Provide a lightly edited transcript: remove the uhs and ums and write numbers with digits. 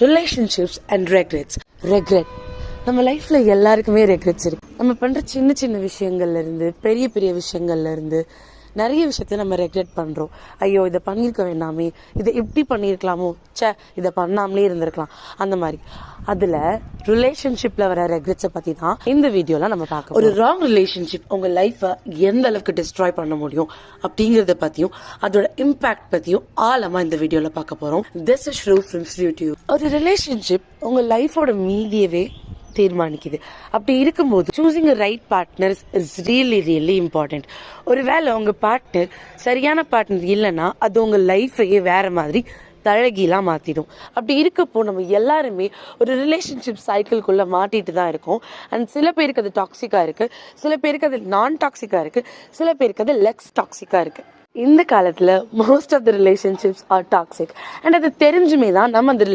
Relationships and regret. நம்ம லைஃப்ல எல்லாருக்குமே ரெக்ரெட்ஸ் இருக்கு. நம்ம பண்ற சின்ன சின்ன விஷயங்கள்ல இருந்து பெரிய பெரிய விஷயங்கள்ல இருந்து நிறைய விஷயத்த நம்ம ரெக்ரெட் பண்றோம். ஐயோ இதை பண்ணிருக்க வேண்டாமே, இதை இப்படி பண்ணிருக்கலாமோ, இதை பண்ணாமலே இருந்திருக்கலாம். அந்த மாதிரி அதுல ரிலேஷன்ஷிப்ல வர ரெக்ரெட்ஸை பத்தி தான் இந்த வீடியோல நம்ம பார்க்க. ஒரு ராங் ரிலேஷன்ஷிப் உங்க லைஃபை எந்த அளவுக்கு டிஸ்ட்ராய் பண்ண முடியும் அப்படிங்கறத பத்தியும் அதோட இம்பாக்ட் பத்தியும் ஆழமா இந்த வீடியோல பார்க்க போறோம். This is Shru from ShruTube. ஒரு ரிலேஷன்ஷிப் உங்க லைஃபோட மீதியவே தீர்மானிக்குது. அப்படி இருக்கும்போது choosing right partner is really important. ஒருவேளை உங்க பார்ட்னர் சரியான பார்ட்னர் இல்லைன்னா அது உங்க லைஃபையே வேற மாதிரி தழகிலாம் மாத்திடும். அப்படி இருக்கப்போ நம்ம எல்லாருமே ஒரு ரிலேஷன்ஷிப் சைக்கிள்குள்ள மாட்டிட்டு தான் இருக்கோம். அண்ட் சில பேருக்கு அது டாக்ஸிக்கா இருக்கு, சில பேருக்கு அது நான் டாக்ஸிக்கா இருக்கு, சில பேருக்கு அது லெக்ஸ் டாக்ஸிக்கா இருக்கு. இந்த காலத்துல most of the relationships are toxic. And அது தெரிஞ்சுமே தான் நம்ம அந்த